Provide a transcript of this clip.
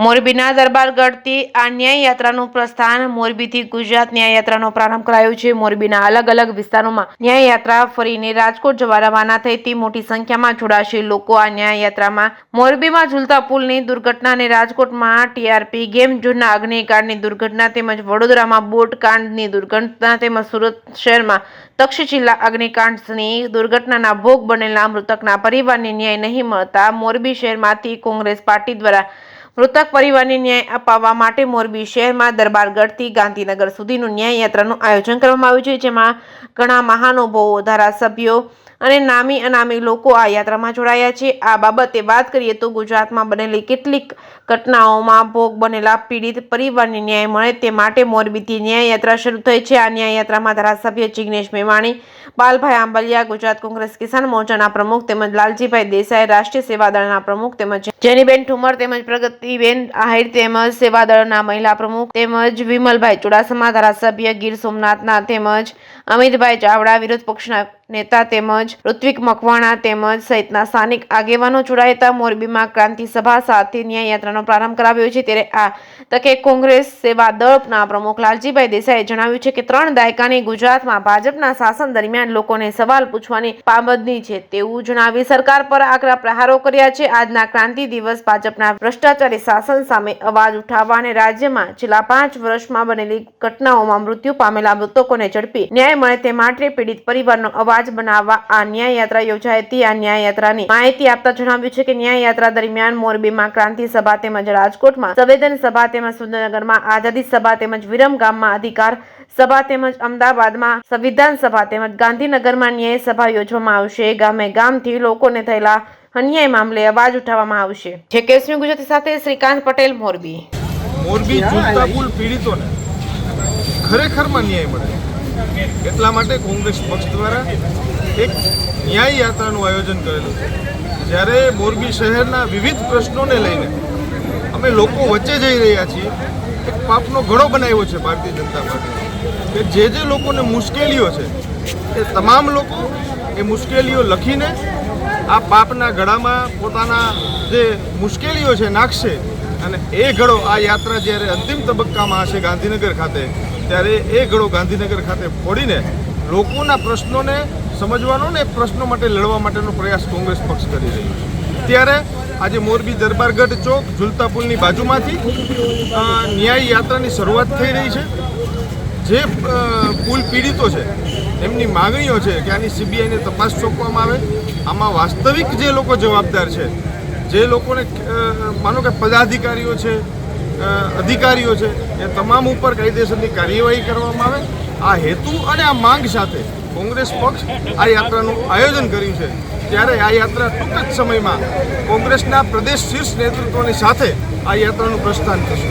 મોરબીના દરબારગઢથી આ ન્યાય યાત્રાનું પ્રસ્થાન મોરબીથી ગુજરાત ન્યાય યાત્રાનો પ્રારંભ કરાયો છે। મોરબીના અલગ અલગ વિસ્તારોમાં ન્યાય યાત્રા ફરીને રાજકોટ જવા રવાના થઈ તે મોટી સંખ્યામાં જોડાશે લોકો આ ન્યાય યાત્રામાં મોરબીમાં ઝૂલતા પુલની દુર્ઘટના અને રાજકોટમાં ટીઆરપી ગેમ ઝોનના અગ્નિકાંડની દુર્ઘટના તેમજ વડોદરામાં બોટ કાંડની દુર્ઘટના તેમજ સુરત શહેરમાં તક્ષશિલા અગ્નિકાંડની દુર્ઘટનાના ભોગ બનેલા મૃતકના પરિવારને ન્યાય નહીં મળતા મોરબી શહેરમાંથી કોંગ્રેસ પાર્ટી દ્વારા મૃતક પરિવારને ન્યાય અપાવવા માટે મોરબી શહેરમાં દરબારગઢથી ગાંધીનગર સુધીનું ન્યાય યાત્રાનું આયોજન કરવામાં આવ્યું છે, જેમાં ઘણા મહાનુભાવો, ધારાસભ્યો અને નામી અનામી લોકો આ યાત્રામાં જોડાયા છે। આ બાબતે વાત કરીએ તો ગુજરાતમાં બનેલી કેટલીક ઘટનાઓમાં ભોગ બનેલા પીડિત પરિવારને ન્યાય મળે તે માટે મોરબીથી ન્યાય યાત્રા શરૂ થઈ છે। આ ન્યાય યાત્રામાં ધારાસભ્ય જિગ્નેશ મેવાણી, બાલભાઈ આંબલિયા, ગુજરાત કોંગ્રેસ કિસાન મોરચાના પ્રમુખ તેમજ લાલજીભાઈ દેસાઈ, રાષ્ટ્રીય સેવાદળના પ્રમુખ તેમજ જેનીબેન ઠુમર તેમજ પ્રગતિબેન આહિર તેમજ સેવાદળના મહિલા પ્રમુખ તેમજ વિમલભાઈ ચુડાસમા, ધારાસભ્ય ગીર સોમનાથના તેમજ અમિતભાઈ ચાવડા, વિરોધ પક્ષના નેતા તેમજ ઋત્વિક મકવાણા તેમજ સહિતના સ્થાનિક આગેવાનો જોડાયા હતા। મોરબીમાં ક્રાંતિ સભા સાથે ન્યાય યાત્રાનો પ્રારંભ કરાવ્યો છે, ત્યારે આ તકે કોંગ્રેસ સેવાદળના પ્રમુખ લાલજીભાઈ દેસાઈએ જણાવ્યું છે કે 3 દાયકાની ગુજરાતમાં ભાજપના શાસન દરમિયાન લોકોને સવાલ પૂછવાની પાબંદી છે તેવું જણાવી સરકાર પર આકરા પ્રહારો કર્યા છે। આજના ક્રાંતિ દિવસ ભાજપના ભ્રષ્ટાચારી શાસન સામે અવાજ ઉઠાવવા અને રાજ્યમાં છેલ્લા 5 વર્ષમાં બનેલી ઘટનાઓમાં મૃત્યુ પામેલા મૃતકોને ઝડપી ન્યાય મળે તે માટે પીડિત પરિવારનો અવાજ બનાવવા આ ન્યાય યાત્રા યોજાઈ હતી। આ ન્યાય યાત્રાની માહિતી આપતા જણાવ્યું છે કે ન્યાય યાત્રા દરમિયાન મોરબીમાં ક્રાંતિ સભા તેમજ રાજકોટમાં સંવેદન સભા તેમજ સુરેન્દ્રનગરમાં આઝાદી સભા તેમજ વિરમગામમાં અધિકાર સભા તેમજ અમદાવાદમાં સંવિધાન સભા તેમજ ગાંધીનગરમાં ન્યાય સભા યોજવામાં આવશે। ગામે ગામથી લોકોને થયેલા અન્યાય મામલે અવાજ ઉઠાવવામાં આવશે। કેસમી ગુજરાતી સાથે શ્રીકાંત પટેલ, મોરબી। મોરબી ઝૂલતા પુલ પીડિતોને ખરેખરમાં ન્યાય મળે એટલા માટે કોંગ્રેસ પક્ષ દ્વારા એક ન્યાય યાત્રાનું આયોજન કરેલું છે। જ્યારે મોરબી શહેરના વિવિધ પ્રશ્નોને લઈને અમે લોકો વચ્ચે જઈ રહ્યા છીએ, એક પાપનો ઘડો બનાવ્યો છે ભારતીય જનતા પાર્ટી કે જે લોકોને મુશ્કેલીઓ છે એ તમામ લોકો એ મુશ્કેલીઓ લખીને આ પાપના ઘડામાં પોતાના જે મુશ્કેલીઓ છે નાખશે અને એ ઘડો આ યાત્રા જ્યારે અંતિમ તબક્કામાં હશે ગાંધીનગર ખાતે, ત્યારે એ ઘડો ગાંધીનગર ખાતે ફોડીને લોકોના પ્રશ્નોને સમજવાનો ને પ્રશ્નો માટે લડવા માટેનો પ્રયાસ કોંગ્રેસ પક્ષ કરી રહ્યું છે। ત્યારે આજે મોરબી દરબારગઢ ચોક ઝૂલતા પુલની બાજુમાંથી ન્યાય યાત્રાની શરૂઆત થઈ રહી છે। જે પુલ પીડિતો છે એમની માગણીઓ છે કે આની સીબીઆઈને તપાસ સોંપવામાં આવે, આમાં વાસ્તવિક જે લોકો જવાબદાર છે, જે લોકોને માનો કે પદાધિકારીઓ છે, અધિકારીઓ છે, એ તમામ ઉપર કાયદેસરની કાર્યવાહી કરવામાં આવે। આ હેતુ અને આ માંગ સાથે કોંગ્રેસ પક્ષ આ યાત્રાનું આયોજન કર્યું છે। ત્યારે આ યાત્રા ટૂંક જ સમયમાં કોંગ્રેસના પ્રદેશ શીર્ષ નેતૃત્વની સાથે આ યાત્રાનું પ્રસ્થાન થશે।